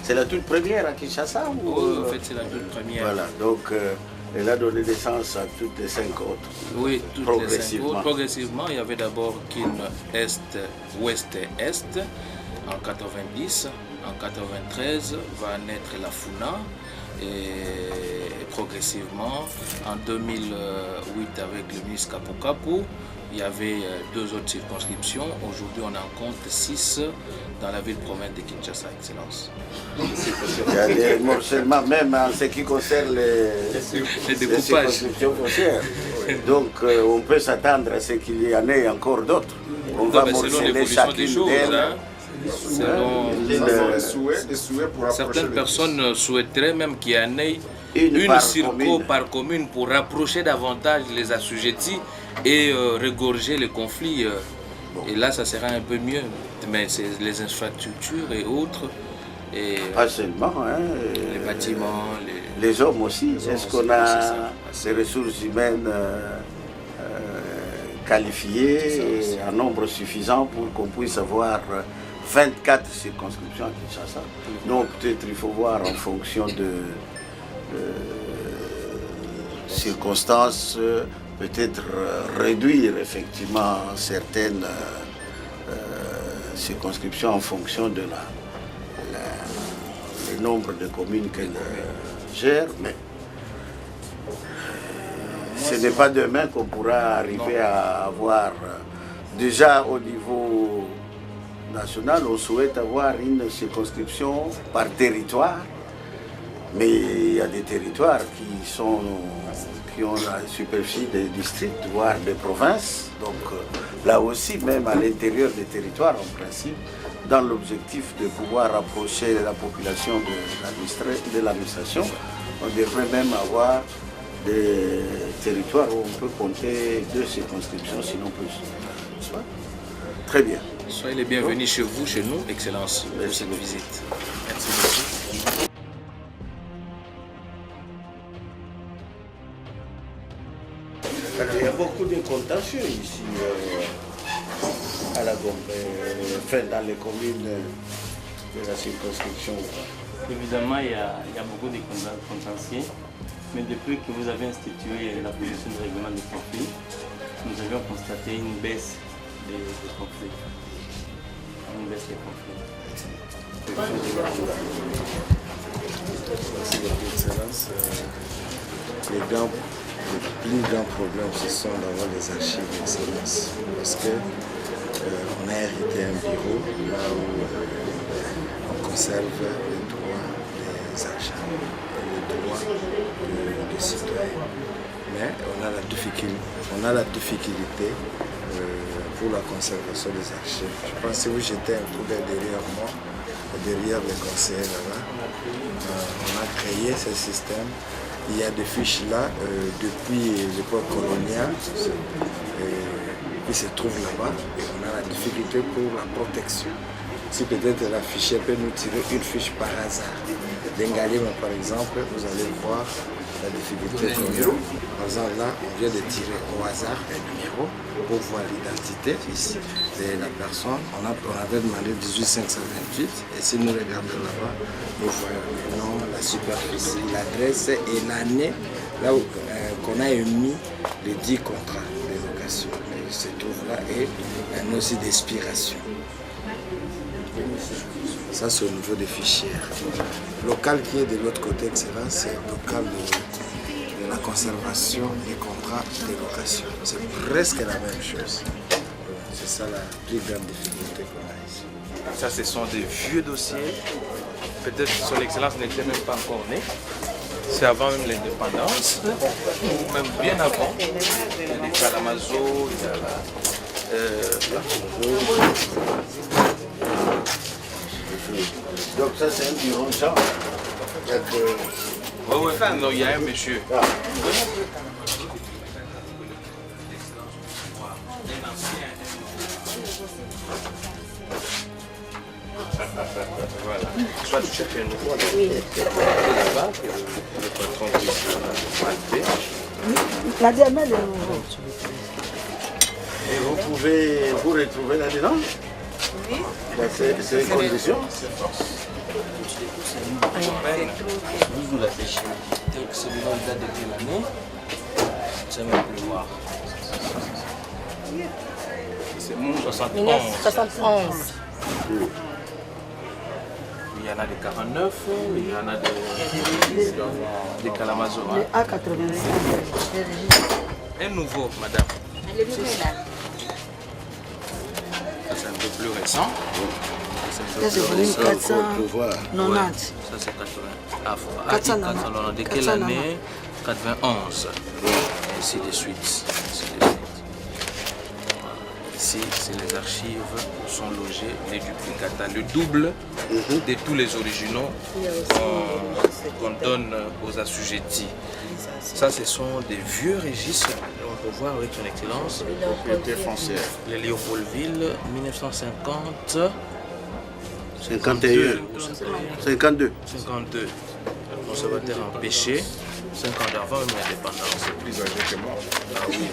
C'est la toute première à Kinshasa ou... Oui, en fait, c'est la toute première. Voilà, donc elle a donné naissance à toutes les 5 autres. Oui, toutes progressivement. Les 5 autres. Progressivement, il y avait d'abord Kin Est, Ouest et Est en 90. En 93 va naître la Funa. Et progressivement, en 2008, avec le ministre Kapo Kapo, il y avait 2 autres circonscriptions. Aujourd'hui, on en compte 6 dans la ville-province de Kinshasa, Excellence. Il y a des morcellements, même en ce qui concerne les circonscriptions foncières. Donc, on peut s'attendre à ce qu'il y en ait encore d'autres. On va morceler chacune d'elles. Selon certaines personnes souhaiteraient même qu'il y en ait une circo par commune pour rapprocher davantage les assujettis et regorger les conflits. Et là, ça sera un peu mieux. Mais c'est les infrastructures et autres. Et pas seulement, hein, les bâtiments, les hommes aussi. Est-ce qu'on a des ressources humaines qualifiées et en nombre suffisant pour qu'on puisse avoir 24 circonscriptions à Kinshasa? Donc peut-être il faut voir en fonction de circonstances, peut-être réduire effectivement certaines circonscriptions en fonction de le nombre de communes qu'elle gère, mais ce n'est pas demain qu'on pourra arriver à avoir, déjà au niveau national, on souhaite avoir une circonscription par territoire, mais il y a des territoires qui ont la superficie des districts, voire des provinces. Donc là aussi, même à l'intérieur des territoires, en principe, dans l'objectif de pouvoir rapprocher la population de l'administration, on devrait même avoir des territoires où on peut compter 2 circonscriptions, sinon plus. Très bien. Soyez les bienvenus chez vous, chez nous, Excellence, pour cette visite. Merci beaucoup. Il y a beaucoup de contentieux ici à la Gombe, dans les communes de la circonscription. Évidemment, il y a beaucoup de contentieux, mais depuis que vous avez institué la position de règlement des conflits, nous avions constaté une baisse des conflits. Une baisse des conflits. Merci beaucoup, Excellence. Les plus grands problèmes, ce sont d'avoir les archives d'Excellence. Parce que on a hérité un bureau là où on conserve les droits des agents et les droits des citoyens. Mais on a la difficulté pour la conservation des archives. Je pense que si vous jetez un coup d'œil derrière moi, derrière les conseillers là-bas, on a créé ce système. Il y a des fiches là depuis l'époque coloniale qui se trouvent là-bas et on a la difficulté pour la protection. Si peut-être la fichier peut nous tirer une fiche par hasard. D'Engalima par exemple, vous allez voir la difficulté qu'on a. Par exemple là, on vient de tirer au hasard un numéro pour voir l'identité ici de la personne. On avait demandé 18528 et si nous regardons là-bas, nous voyons le nom, la superficie, l'adresse et l'année là où qu'on a émis les 10 contrats de location. Il se trouve là et un aussi d'expiration. Ça c'est au niveau des fichiers. Le local qui est de l'autre côté, excellent, c'est le local de la conservation des contrats de location. C'est presque la même chose. C'est ça la plus grande difficulté qu'on a ici. Ça, ce sont des vieux dossiers. Peut-être que son Excellence n'était même pas encore né. C'est avant même l'indépendance, ou même bien avant. Il y a des Calamazo, il y a Donc ça c'est un bureau de chambre. Oui, non, il y a un monsieur. Voilà. Soit tu cherches un nouveau là-bas, que le patron puisse La diamètre est Et vous pouvez vous retrouver là-dedans? C'est une condition. Vous la pêchez. Donc celui-là, il date de quelle année? Ça ne va plus voir. C'est 71. Il y en a des 49, il y en a des Kalamazoo. A85. Un nouveau, madame. Ça c'est un peu plus récent. Ça c'est volume 490. Ça c'est 80. Ah, 490. De quelle année? 91. Et ainsi de suite. Ici, c'est les archives où sont logés les duplicata, le double de tous les originaux qu'on donne aux assujettis. Ça, ce sont des vieux registres. On peut voir avec son excellence. Propriété foncière. Le Léopoldville, 1950. 51. 52. 52. Le conservateur empêché. 5 ans d'avant, une indépendance. C'est plus âgé que moi. Ah oui.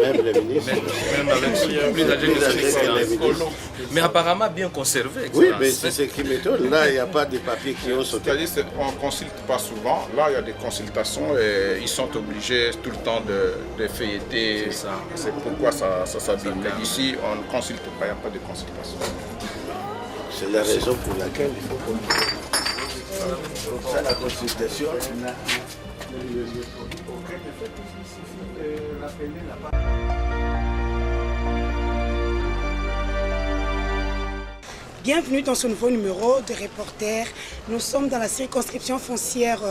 Même les ministres. Même avec plus âgé que son excellence. Mais apparemment bien conservé. Oui, Excellence. mais c'est ce qui m'étonne. Là, il n'y a pas de papiers qui ont sauté. C'est-à-dire qu'on ne consulte pas souvent. Là, il y a des consultations et ils sont obligés tout le temps de feuilleter. C'est ça. C'est pourquoi ça s'abîme. Mais ici, on ne consulte pas, il n'y a pas de consultation. C'est la raison pour laquelle il faut qu'on... Ça, la consultation... Bienvenue dans ce nouveau numéro de Reporter. Nous sommes dans la circonscription foncière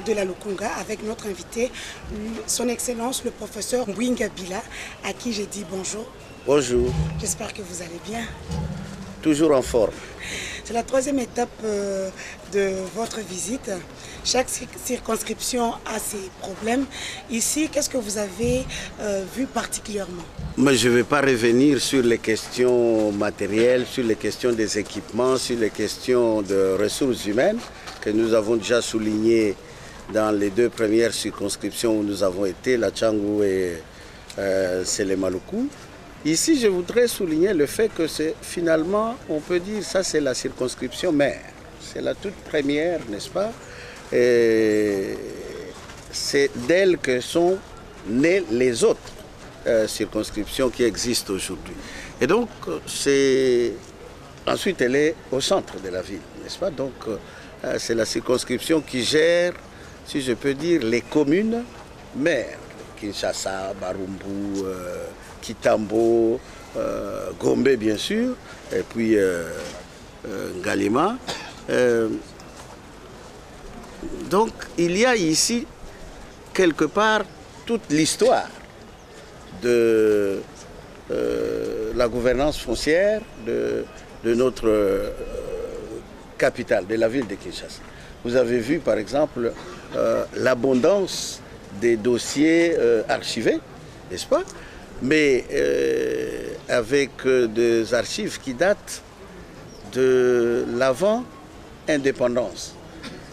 de la Lukunga avec notre invité, son Excellence le professeur Mbwinga Bila, à qui j'ai dit bonjour. Bonjour. J'espère que vous allez bien. Toujours en forme. C'est la troisième étape de votre visite. Chaque circonscription a ses problèmes. Ici, qu'est-ce que vous avez vu particulièrement? Mais je ne vais pas revenir sur les questions matérielles, sur les questions des équipements, sur les questions de ressources humaines que nous avons déjà soulignées dans les deux premières circonscriptions où nous avons été, la Tchangou et Sele-Maluku. Ici, je voudrais souligner le fait que c'est finalement, on peut dire, ça c'est la circonscription mère. C'est la toute première, n'est-ce pas? Et c'est d'elle que sont nées les autres circonscriptions qui existent aujourd'hui. Et donc, ensuite, elle est au centre de la ville, n'est-ce pas? Donc, c'est la circonscription qui gère, si je peux dire, les communes mères. Kinshasa, Barumbu, Kitambo, Gombe bien sûr, et puis Ngalima. Donc il y a ici quelque part toute l'histoire de la gouvernance foncière de notre capitale, de la ville de Kinshasa. Vous avez vu par exemple l'abondance des dossiers archivés, n'est-ce pas? Mais avec des archives qui datent de l'avant-indépendance.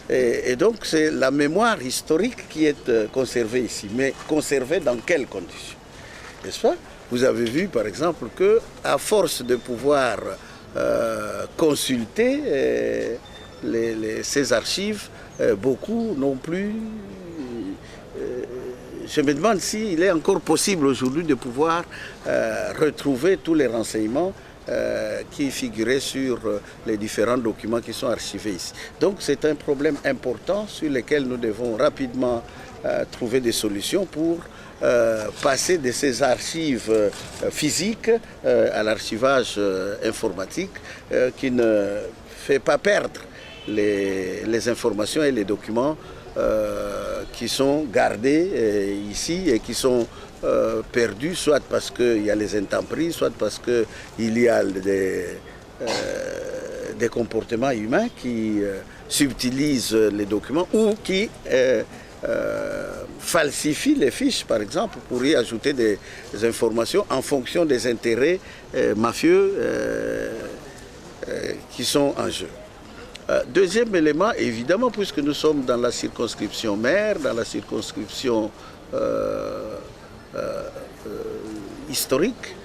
Et donc c'est la mémoire historique qui est conservée ici. Mais conservée dans quelles conditions? N'est-ce pas? Vous avez vu par exemple qu'à force de pouvoir consulter ces archives, beaucoup n'ont plus... Je me demande s'il est encore possible aujourd'hui de pouvoir retrouver tous les renseignements qui figuraient sur les différents documents qui sont archivés ici. Donc c'est un problème important sur lequel nous devons rapidement trouver des solutions pour passer de ces archives physiques à l'archivage informatique qui ne fait pas perdre les informations et les documents qui sont gardés ici et qui sont perdus, soit parce qu'il y a les intempéries, soit parce qu'il y a des comportements humains qui subtilisent les documents ou qui falsifient les fiches, par exemple, pour y ajouter des informations en fonction des intérêts mafieux qui sont en jeu. Deuxième élément, évidemment, puisque nous sommes dans la circonscription mère, dans la circonscription historique,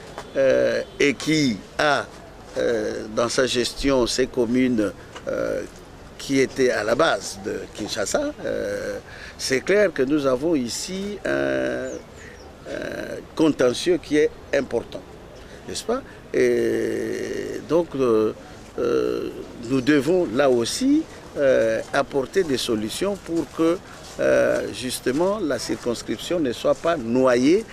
et qui a dans sa gestion ces communes qui étaient à la base de Kinshasa, c'est clair que nous avons ici un contentieux qui est important, n'est-ce pas? Et donc nous devons là aussi apporter des solutions pour que justement la circonscription ne soit pas noyée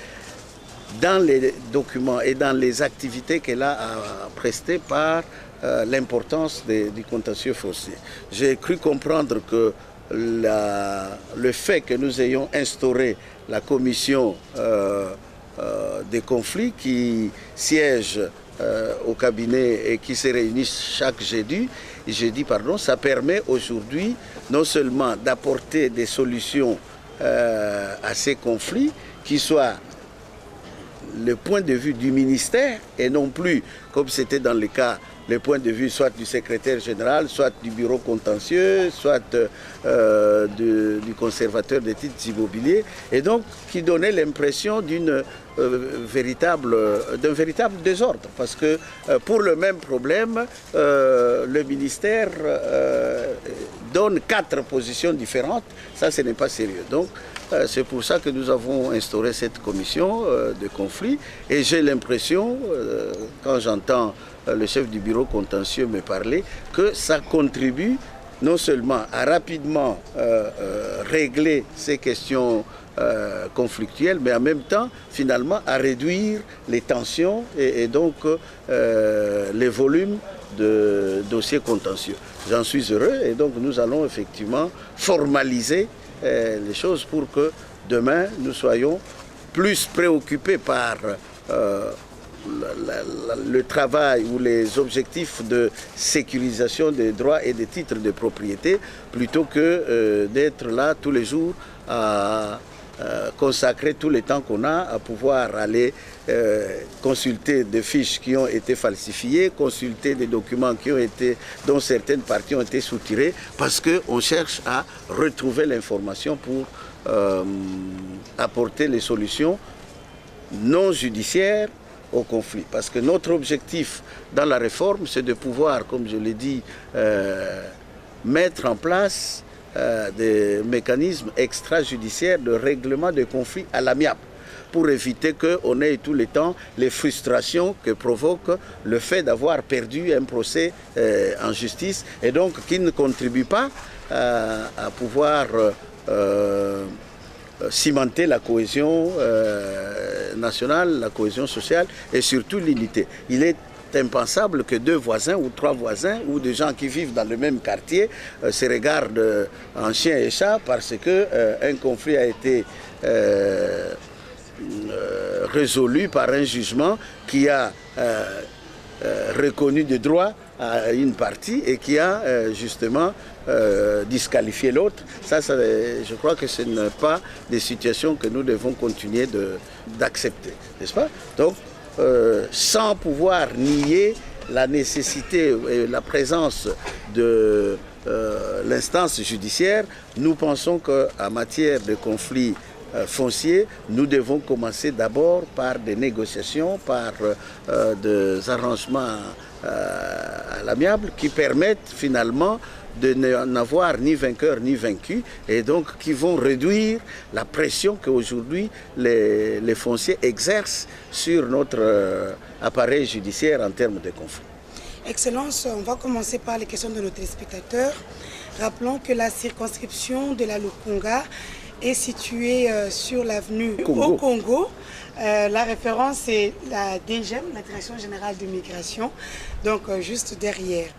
dans les documents et dans les activités qu'elle a à prester par l'importance du contentieux foncier. J'ai cru comprendre que le fait que nous ayons instauré la commission des conflits qui siège au cabinet et qui se réunit chaque jeudi, ça permet aujourd'hui non seulement d'apporter des solutions à ces conflits qui soient le point de vue du ministère et non plus, comme c'était dans le cas, le point de vue soit du secrétaire général, soit du bureau contentieux, soit du conservateur des titres immobiliers, et donc qui donnait l'impression d'un véritable désordre. Parce que pour le même problème, le ministère donne 4 positions différentes. Ça, ce n'est pas sérieux. Donc, c'est pour ça que nous avons instauré cette commission de conflit. Et j'ai l'impression, quand j'entends le chef du bureau contentieux me parler, que ça contribue non seulement à rapidement régler ces questions conflictuelles, mais en même temps, finalement, à réduire les tensions et donc les volumes de dossiers contentieux. J'en suis heureux et donc nous allons effectivement formaliser les choses pour que demain nous soyons plus préoccupés par le travail ou les objectifs de sécurisation des droits et des titres de propriété plutôt que d'être là tous les jours à consacrer tout le temps qu'on a à pouvoir aller consulter des fiches qui ont été falsifiées, consulter des documents dont certaines parties ont été soutirées, parce qu'on cherche à retrouver l'information pour apporter les solutions non judiciaires au conflit. Parce que notre objectif dans la réforme, c'est de pouvoir, comme je l'ai dit, mettre en place des mécanismes extrajudiciaires de règlement de conflits à l'amiable pour éviter qu'on ait tout le temps les frustrations que provoque le fait d'avoir perdu un procès en justice et donc qui ne contribue pas à pouvoir cimenter la cohésion nationale, la cohésion sociale et surtout l'unité. Il est impensable que 2 voisins ou 3 voisins ou des gens qui vivent dans le même quartier se regardent en chien et chat parce qu'un conflit a été résolu par un jugement qui a reconnu des droits à une partie et qui a justement disqualifié l'autre. Ça, je crois que ce n'est pas des situations que nous devons continuer d'accepter, n'est-ce pas? Donc, sans pouvoir nier la nécessité et la présence de l'instance judiciaire, nous pensons qu'en matière de conflits fonciers, nous devons commencer d'abord par des négociations, par des arrangements à l'amiable qui permettent finalement de n'avoir ni vainqueur ni vaincu et donc qui vont réduire la pression qu'aujourd'hui les fonciers exercent sur notre appareil judiciaire en termes de conflit. Excellence, on va commencer par les questions de nos téléspectateurs. Rappelons que la circonscription de la Lukunga est située sur l'avenue au Congo. La référence est la DGM, la Direction Générale de Migration, donc juste derrière.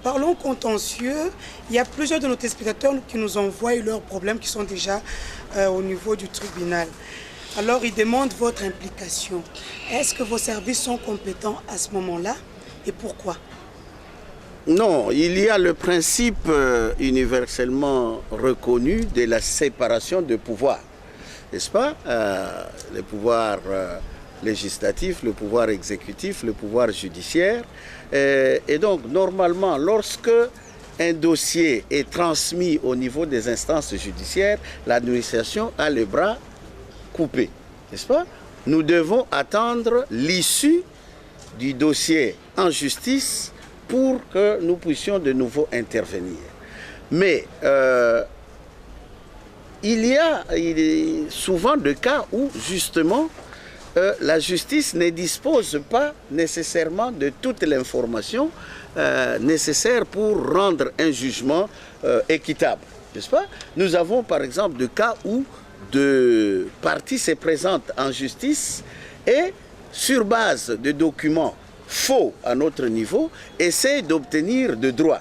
Parlons contentieux. Il y a plusieurs de nos téléspectateurs qui nous envoient leurs problèmes qui sont déjà au niveau du tribunal. Alors, ils demandent votre implication. Est-ce que vos services sont compétents à ce moment-là et pourquoi? Non, il y a le principe universellement reconnu de la séparation de pouvoirs, n'est-ce pas? Le pouvoir législatif, le pouvoir exécutif, le pouvoir judiciaire. Et donc, normalement, lorsque un dossier est transmis au niveau des instances judiciaires, l'administration a les bras coupés, n'est-ce pas? Nous devons attendre l'issue du dossier en justice pour que nous puissions de nouveau intervenir. Mais il y a souvent des cas où justement la justice ne dispose pas nécessairement de toute l'information nécessaire pour rendre un jugement équitable, n'est-ce pas? Nous avons par exemple des cas où de parties se présentent en justice et sur base de documents faux à notre niveau, essaient d'obtenir de droits,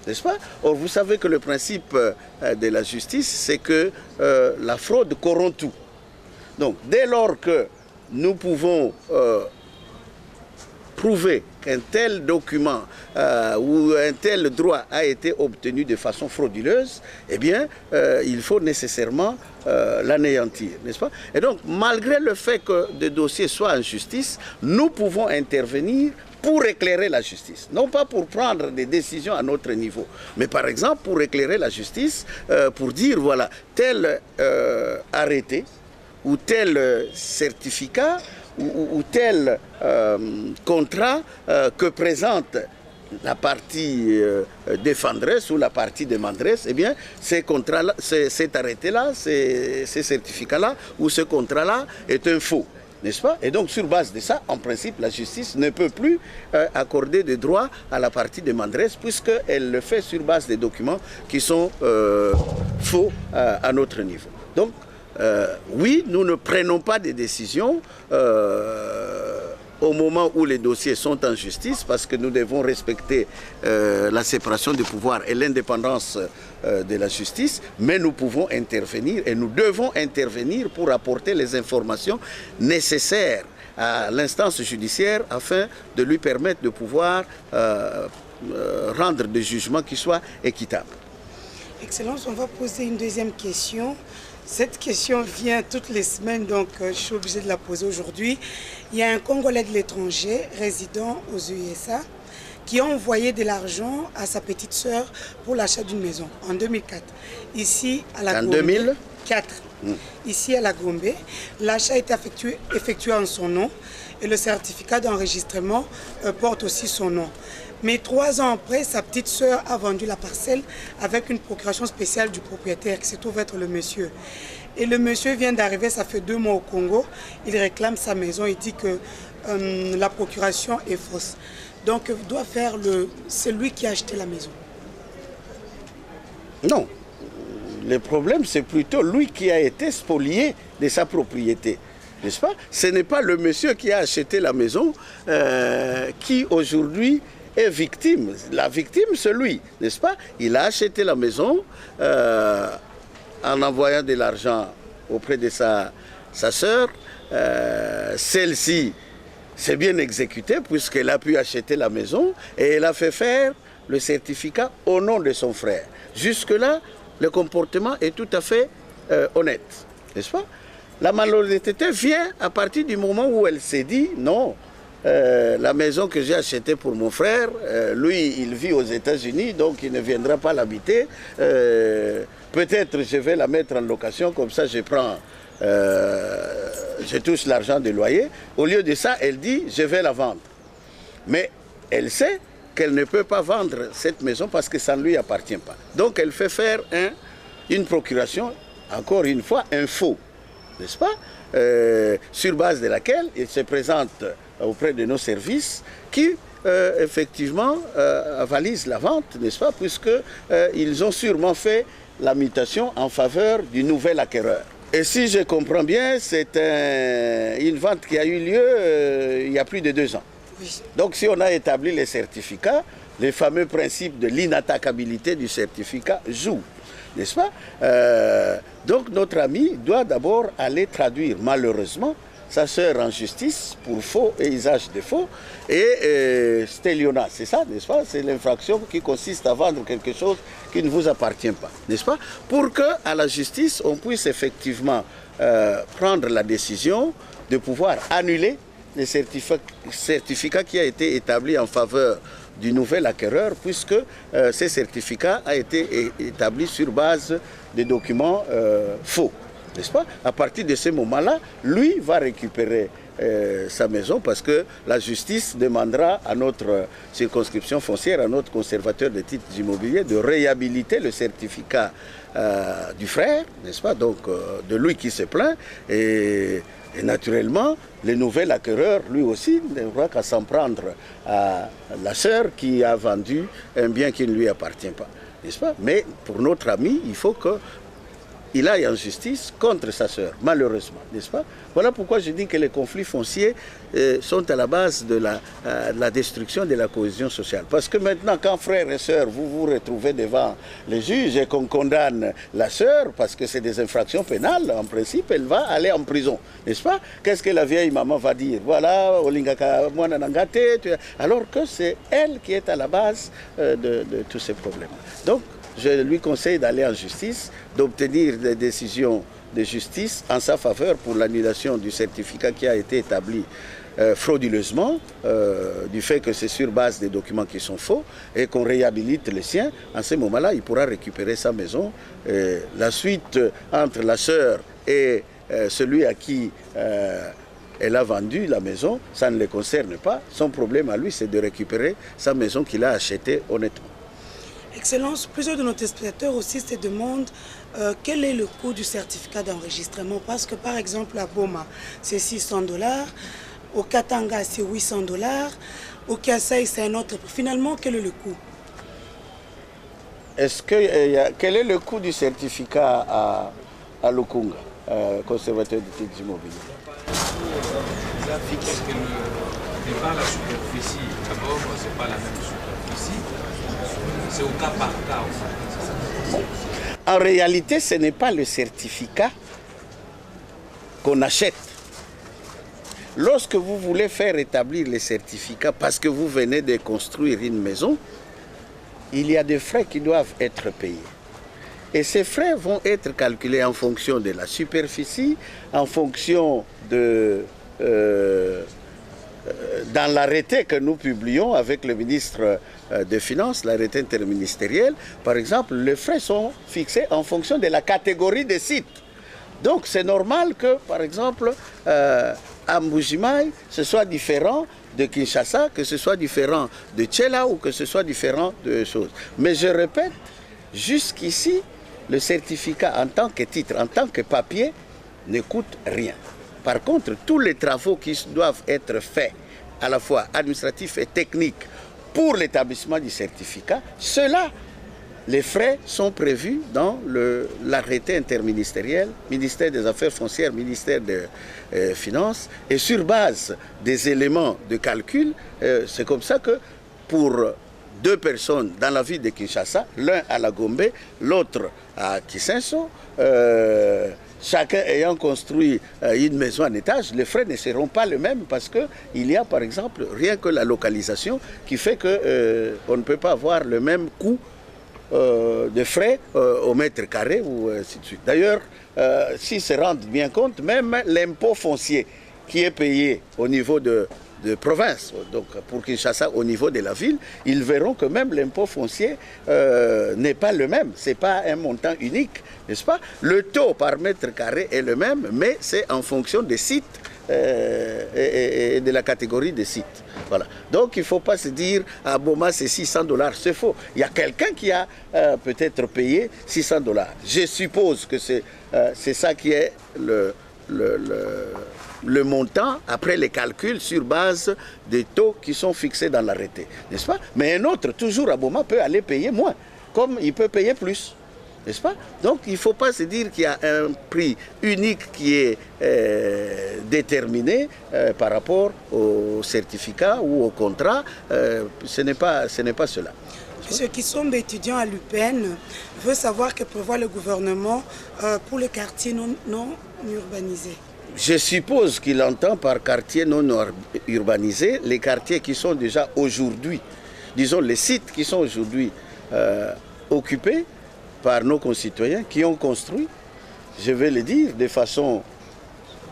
n'est-ce pas? Or, vous savez que le principe de la justice, c'est que la fraude corrompt tout. Donc, dès lors que nous pouvons prouver qu'un tel document ou un tel droit a été obtenu de façon frauduleuse, eh bien, il faut nécessairement l'anéantir, n'est-ce pas? Et donc, malgré le fait que des dossiers soient en justice, nous pouvons intervenir pour éclairer la justice. Non pas pour prendre des décisions à notre niveau, mais par exemple pour éclairer la justice, pour dire, voilà, tel arrêté ou tel certificat ou tel contrat que présente la partie défendresse ou la partie demanderesse, eh bien, cet arrêté-là, ces certificats-là ou ce contrat-là est un faux, n'est-ce pas? Et donc, sur base de ça, en principe, la justice ne peut plus accorder de droits à la partie demanderesse puisqu'elle le fait sur base des documents qui sont faux à notre niveau. Donc, oui, nous ne prenons pas de décisions au moment où les dossiers sont en justice parce que nous devons respecter la séparation des pouvoirs et l'indépendance de la justice, mais nous pouvons intervenir et nous devons intervenir pour apporter les informations nécessaires à l'instance judiciaire afin de lui permettre de pouvoir rendre des jugements qui soient équitables. Excellence, on va poser une deuxième question. Cette question vient toutes les semaines, donc je suis obligée de la poser aujourd'hui. Il y a un Congolais de l'étranger résidant aux USA qui a envoyé de l'argent à sa petite sœur pour l'achat d'une maison en 2004. Ici à la Gombe. En 2004. Ici à la Gombe. L'achat a été effectué en son nom et le certificat d'enregistrement porte aussi son nom. Mais 3 ans après, sa petite sœur a vendu la parcelle avec une procuration spéciale du propriétaire qui se trouve être le monsieur. Et le monsieur vient d'arriver, ça fait 2 mois au Congo. Il réclame sa maison, il dit que la procuration est fausse. Donc, doit faire c'est lui qui a acheté la maison. Non. Le problème, c'est plutôt lui qui a été spolié de sa propriété. N'est-ce pas? Ce n'est pas le monsieur qui a acheté la maison qui aujourd'hui est victime. La victime, c'est lui, n'est-ce pas? Il a acheté la maison en envoyant de l'argent auprès de sa sœur. Celle-ci s'est bien exécutée puisqu'elle a pu acheter la maison et elle a fait faire le certificat au nom de son frère. Jusque-là, le comportement est tout à fait honnête, n'est-ce pas? La malhonnêteté vient à partir du moment où elle s'est dit non. La maison que j'ai achetée pour mon frère, lui, il vit aux États-Unis, donc il ne viendra pas l'habiter. Peut-être je vais la mettre en location, comme ça je touche l'argent du loyer. Au lieu de ça, elle dit, je vais la vendre. Mais elle sait qu'elle ne peut pas vendre cette maison parce que ça ne lui appartient pas. Donc elle fait faire une procuration, encore une fois, un faux, n'est-ce pas? Sur base de laquelle il se présente auprès de nos services qui, effectivement, avalisent la vente, n'est-ce pas, puisqu'ils ont sûrement fait la mutation en faveur du nouvel acquéreur. Et si je comprends bien, c'est une vente qui a eu lieu il y a plus de 2 ans. Oui. Donc si on a établi les certificats, les fameux principes de l'inattaquabilité du certificat jouent, n'est-ce pas? Donc notre ami doit d'abord aller traduire, malheureusement, sa sœur en justice pour faux et usage de faux et stélionnat, c'est ça, n'est-ce pas? C'est l'infraction qui consiste à vendre quelque chose qui ne vous appartient pas, n'est-ce pas? Pour qu'à la justice, on puisse effectivement prendre la décision de pouvoir annuler les certificats qui a été établi en faveur du nouvel acquéreur, puisque ces certificats a été établi sur base de documents faux, n'est-ce pas? À partir de ce moment-là, lui va récupérer sa maison parce que la justice demandera à notre circonscription foncière, à notre conservateur de titres immobiliers de réhabiliter le certificat du frère, n'est-ce pas, donc de lui qui se plaint et naturellement, le nouvel acquéreur, lui aussi, n'aura qu'à s'en prendre à la sœur qui a vendu un bien qui ne lui appartient pas, n'est-ce pas? Mais pour notre ami, il faut qu'il aille en justice contre sa sœur, malheureusement, n'est-ce pas? Voilà pourquoi je dis que les conflits fonciers sont à la base de la destruction de la cohésion sociale. Parce que maintenant, quand frères et sœurs, vous vous retrouvez devant les juges et qu'on condamne la sœur, parce que c'est des infractions pénales, en principe, elle va aller en prison, n'est-ce pas? Qu'est-ce que la vieille maman va dire? Voilà, alors que c'est elle qui est à la base de tous ces problèmes. Donc, je lui conseille d'aller en justice, d'obtenir des décisions de justice en sa faveur pour l'annulation du certificat qui a été établi frauduleusement, du fait que c'est sur base des documents qui sont faux et qu'on réhabilite le sien. En ce moment-là, il pourra récupérer sa maison. La suite entre la sœur et celui à qui elle a vendu la maison, ça ne le concerne pas. Son problème à lui, c'est de récupérer sa maison qu'il a achetée honnêtement. Excellence, plusieurs de nos spectateurs aussi se demandent quel est le coût du certificat d'enregistrement. Parce que par exemple à Boma, c'est $600, au Katanga, c'est $800, au Kasaï, c'est un autre. Finalement, quel est le coût? Quel est le coût du certificat à Lukunga, conservateur de titres immobiliers? Parce que n'est pas la superficie. D'abord, ce n'est pas la même superficie. C'est au cas par cas. Bon. En réalité, ce n'est pas le certificat qu'on achète. Lorsque vous voulez faire établir les certificats parce que vous venez de construire une maison, il y a des frais qui doivent être payés. Et ces frais vont être calculés en fonction de la superficie, en fonction de... dans l'arrêté que nous publions avec le ministre des Finances, l'arrêté interministériel, par exemple, les frais sont fixés en fonction de la catégorie des sites. Donc c'est normal que, par exemple, à Mbujimaï, ce soit différent de Kinshasa, que ce soit différent de Tchela ou que ce soit différent de choses. Mais je répète, jusqu'ici, le certificat en tant que titre, en tant que papier, ne coûte rien. Par contre, tous les travaux qui doivent être faits, à la fois administratifs et techniques, pour l'établissement du certificat, cela, les frais sont prévus dans l'arrêté interministériel, ministère des Affaires foncières, ministère des Finances, et sur base des éléments de calcul, c'est comme ça que pour 2 personnes dans la ville de Kinshasa, l'un à la Gombe, l'autre à Kisenso, chacun ayant construit une maison en étage, les frais ne seront pas les mêmes parce qu'il y a par exemple rien que la localisation qui fait qu'on ne peut pas avoir le même coût de frais au mètre carré ou ainsi de suite. D'ailleurs, s'ils se rendent bien compte, même l'impôt foncier qui est payé au niveau de province, donc pour Kinshasa au niveau de la ville, ils verront que même l'impôt foncier n'est pas le même, ce n'est pas un montant unique, n'est-ce pas? Le taux par mètre carré est le même, mais c'est en fonction des sites et de la catégorie des sites. Voilà. Donc il ne faut pas se dire à Boma c'est $600, c'est faux. Il y a quelqu'un qui a peut-être payé $600. Je suppose que c'est ça qui est le montant après les calculs sur base des taux qui sont fixés dans l'arrêté, n'est-ce pas? Mais un autre, toujours à Boma, peut aller payer moins, comme il peut payer plus, n'est-ce pas? Donc il ne faut pas se dire qu'il y a un prix unique qui est déterminé par rapport au certificat ou au contrat, ce n'est pas cela. Ceux qui sont étudiants à l'UPN veulent savoir que prévoit le gouvernement pour les quartiers non urbanisés. Je suppose qu'il entend par quartier non urbanisé les quartiers qui sont déjà aujourd'hui, disons les sites qui sont aujourd'hui occupés par nos concitoyens qui ont construit, je vais le dire, de façon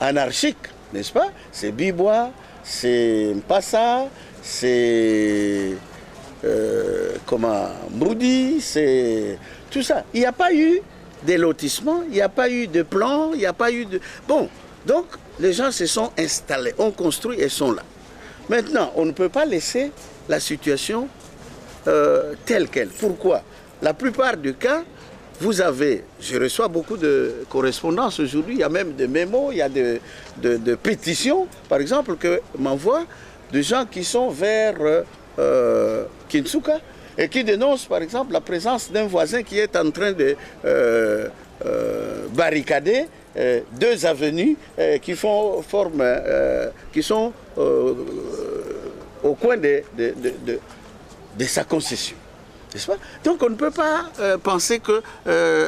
anarchique, n'est-ce pas? C'est Bibois, c'est Mpassa, c'est Mboudi, c'est tout ça. Il n'y a pas eu de lotissement, il n'y a pas eu de plan, il n'y a pas eu de... Bon, donc les gens se sont installés, ont construit et sont là. Maintenant, on ne peut pas laisser la situation telle qu'elle. Pourquoi? La plupart du cas, vous avez, je reçois beaucoup de correspondances aujourd'hui, il y a même des mémos, il y a de pétitions, par exemple, que m'envoient des gens qui sont vers Kinsuka et qui dénoncent, par exemple, la présence d'un voisin qui est en train de barricader deux avenues qui sont au coin de sa concession. N'est-ce pas? Donc on ne peut pas penser que,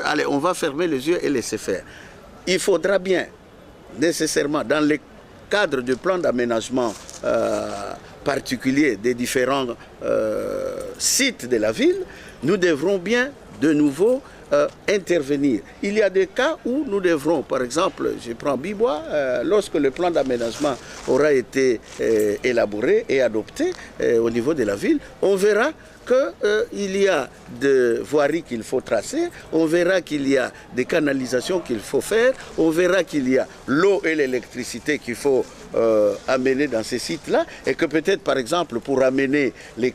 allez, on va fermer les yeux et laisser faire. Il faudra bien, nécessairement, dans le cadre du plan d'aménagement particulier des différents sites de la ville, nous devrons bien de nouveau intervenir. Il y a des cas où nous devrons, par exemple, je prends Bibois, lorsque le plan d'aménagement aura été élaboré et adopté au niveau de la ville, on verra qu'il y a des voiries qu'il faut tracer, on verra qu'il y a des canalisations qu'il faut faire, on verra qu'il y a l'eau et l'électricité qu'il faut amener dans ces sites-là, et que peut-être, par exemple, pour amener les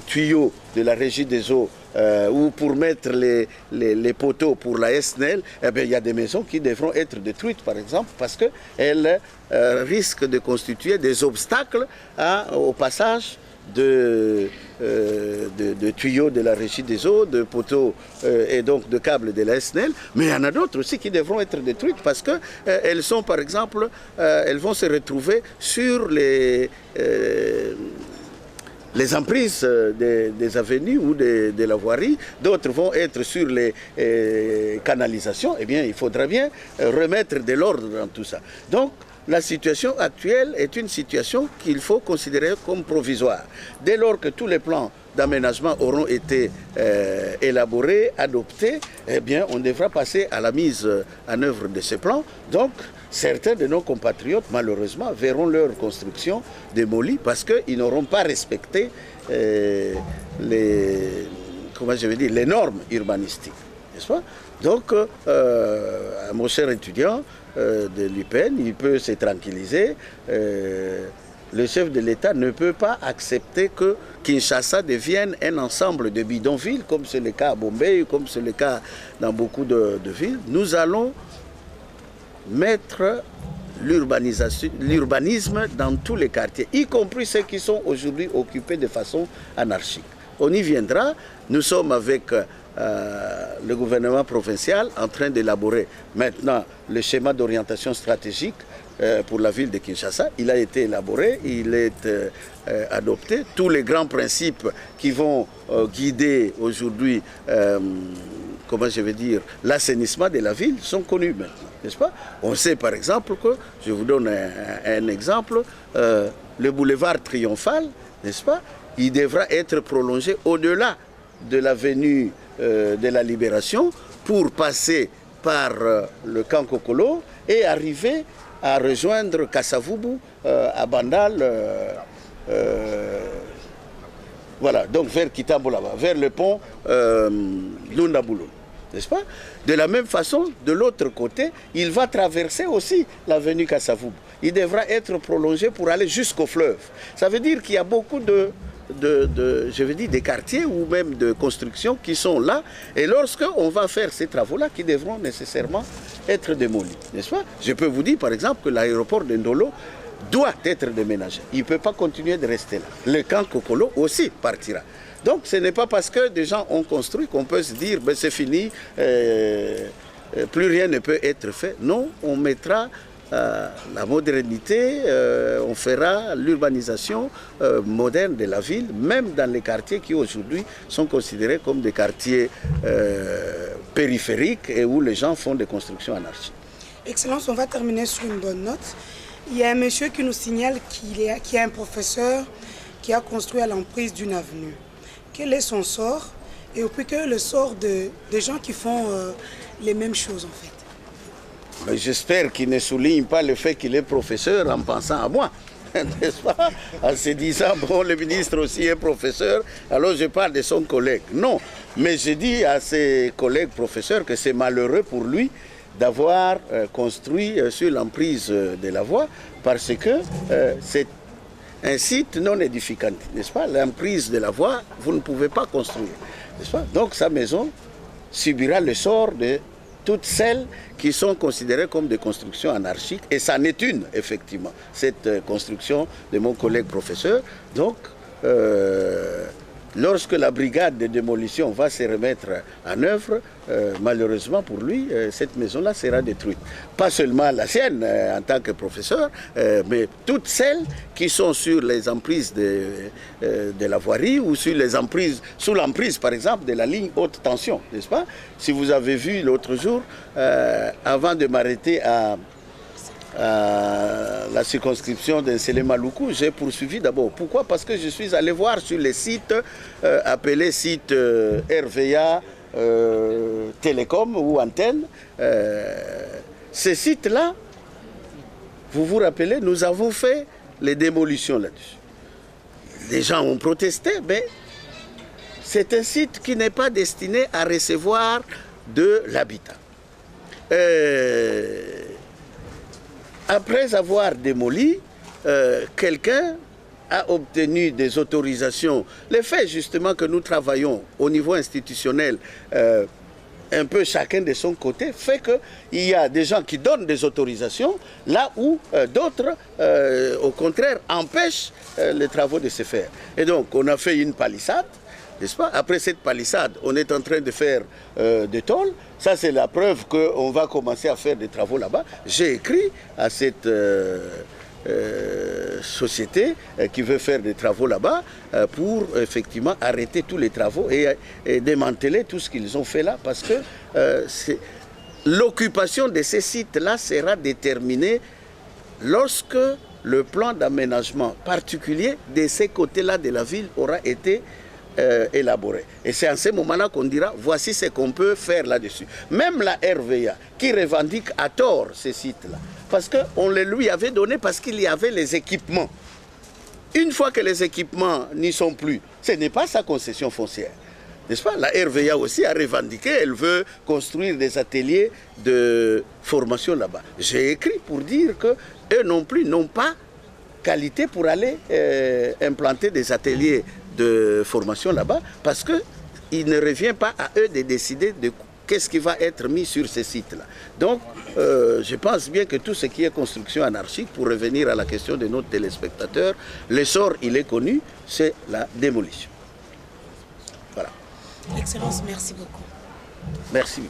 tuyaux de la régie des eaux ou pour mettre les poteaux pour la SNEL, eh bien, il y a des maisons qui devront être détruites, par exemple, parce qu'elles risquent de constituer des obstacles au passage de tuyaux de la régie des eaux, de poteaux et donc de câbles de la SNEL, mais il y en a d'autres aussi qui devront être détruites parce que elles sont, par exemple, elles vont se retrouver sur les emprises des avenues ou de la voirie, d'autres vont être sur les canalisations. Eh bien, il faudra bien remettre de l'ordre dans tout ça. Donc, la situation actuelle est une situation qu'il faut considérer comme provisoire. Dès lors que tous les plans d'aménagement auront été élaborés, adoptés, eh bien, on devra passer à la mise en œuvre de ces plans. Donc, certains de nos compatriotes, malheureusement, verront leur construction démolie parce qu'ils n'auront pas respecté les normes urbanistiques. N'est-ce pas? Donc, mon cher étudiant de l'UPN, il peut se tranquilliser. Le chef de l'État ne peut pas accepter que Kinshasa devienne un ensemble de bidonvilles, comme c'est le cas à Bombay, comme c'est le cas dans beaucoup de villes. Nous allons mettre l'urbanisme dans tous les quartiers, y compris ceux qui sont aujourd'hui occupés de façon anarchique. On y viendra. Nous sommes avec le gouvernement provincial en train d'élaborer maintenant le schéma d'orientation stratégique pour la ville de Kinshasa. Il a été élaboré, il est adopté. Tous les grands principes qui vont guider aujourd'hui, l'assainissement de la ville sont connus maintenant, n'est-ce pas? On sait par exemple que, je vous donne un exemple, le boulevard Triomphal, n'est-ce pas? Il devra être prolongé au-delà de l'avenue de la Libération pour passer par le camp Kokolo et arriver à rejoindre Kasavubu à Bandal, voilà, donc vers Kitambolaba, vers le pont Lundaboulou, n'est-ce pas? De la même façon, de l'autre côté, il va traverser aussi l'avenue Kasavubu. Il devra être prolongé pour aller jusqu'au fleuve. Ça veut dire qu'il y a beaucoup des quartiers ou même de constructions qui sont là, et lorsqu'on va faire ces travaux-là, qui devront nécessairement être démolis, n'est-ce pas? Je peux vous dire par exemple que l'aéroport de Ndolo doit être déménagé. Il ne peut pas continuer de rester là. Le camp Kokolo aussi partira. Donc ce n'est pas parce que des gens ont construit qu'on peut se dire ben, c'est fini, plus rien ne peut être fait. Non, on mettra la modernité, on fera l'urbanisation moderne de la ville, même dans les quartiers qui aujourd'hui sont considérés comme des quartiers périphériques et où les gens font des constructions anarchiques. Excellence, on va terminer sur une bonne note. Il y a un monsieur qui nous signale qu'il y a un professeur qui a construit à l'emprise d'une avenue. Quel est son sort et puis quel est le sort des gens qui font les mêmes choses en fait? J'espère qu'il ne souligne pas le fait qu'il est professeur en pensant à moi, n'est-ce pas? En se disant, bon, le ministre aussi est professeur, alors je parle de son collègue. Non, mais je dis à ses collègues professeurs que c'est malheureux pour lui d'avoir construit sur l'emprise de la voie parce que c'est un site non édificant, n'est-ce pas? L'emprise de la voie, vous ne pouvez pas construire, n'est-ce pas? Donc sa maison subira le sort de toutes celles qui sont considérées comme des constructions anarchiques, et ça en est une, effectivement, cette construction de mon collègue professeur. Donc, lorsque la brigade de démolition va se remettre en œuvre, malheureusement pour lui, cette maison-là sera détruite. Pas seulement la sienne en tant que professeur, mais toutes celles qui sont sur les emprises de la voirie ou sur les emprises, sous l'emprise par exemple de la ligne haute tension, n'est-ce pas? Si vous avez vu l'autre jour, avant de m'arrêter à la circonscription d'Nsele-Maluku, j'ai poursuivi d'abord. Pourquoi? Parce que je suis allé voir sur les sites appelés sites RVA, Télécom ou Antenne. Ces sites-là, vous vous rappelez, nous avons fait les démolitions là-dessus. Les gens ont protesté, mais c'est un site qui n'est pas destiné à recevoir de l'habitat. Après avoir démoli, quelqu'un a obtenu des autorisations. Le fait justement que nous travaillons au niveau institutionnel, un peu chacun de son côté, fait qu'il y a des gens qui donnent des autorisations, là où d'autres, au contraire, empêchent les travaux de se faire. Et donc, on a fait une palissade, n'est-ce pas? Après cette palissade, on est en train de faire des tôles. Ça, c'est la preuve qu'on va commencer à faire des travaux là-bas. J'ai écrit à cette société qui veut faire des travaux là-bas pour effectivement arrêter tous les travaux et démanteler tout ce qu'ils ont fait là, parce que l'occupation de ces sites-là sera déterminée lorsque le plan d'aménagement particulier de ces côtés-là de la ville aura été élaboré. Et c'est en ce moment-là qu'on dira, voici ce qu'on peut faire là-dessus. Même la RVA, qui revendique à tort ces sites-là, parce qu'on les lui avait donné parce qu'il y avait les équipements. Une fois que les équipements n'y sont plus, ce n'est pas sa concession foncière. N'est-ce pas? La RVA aussi a revendiqué, elle veut construire des ateliers de formation là-bas. J'ai écrit pour dire qu'eux non plus n'ont pas qualité pour aller implanter des ateliers de formation là-bas, parce qu'il ne revient pas à eux de décider de qu'est-ce qui va être mis sur ces sites-là. Donc, je pense bien que tout ce qui est construction anarchique, pour revenir à la question de notre téléspectateur, l'essor, il est connu, c'est la démolition. Voilà. Excellence, merci beaucoup. Merci.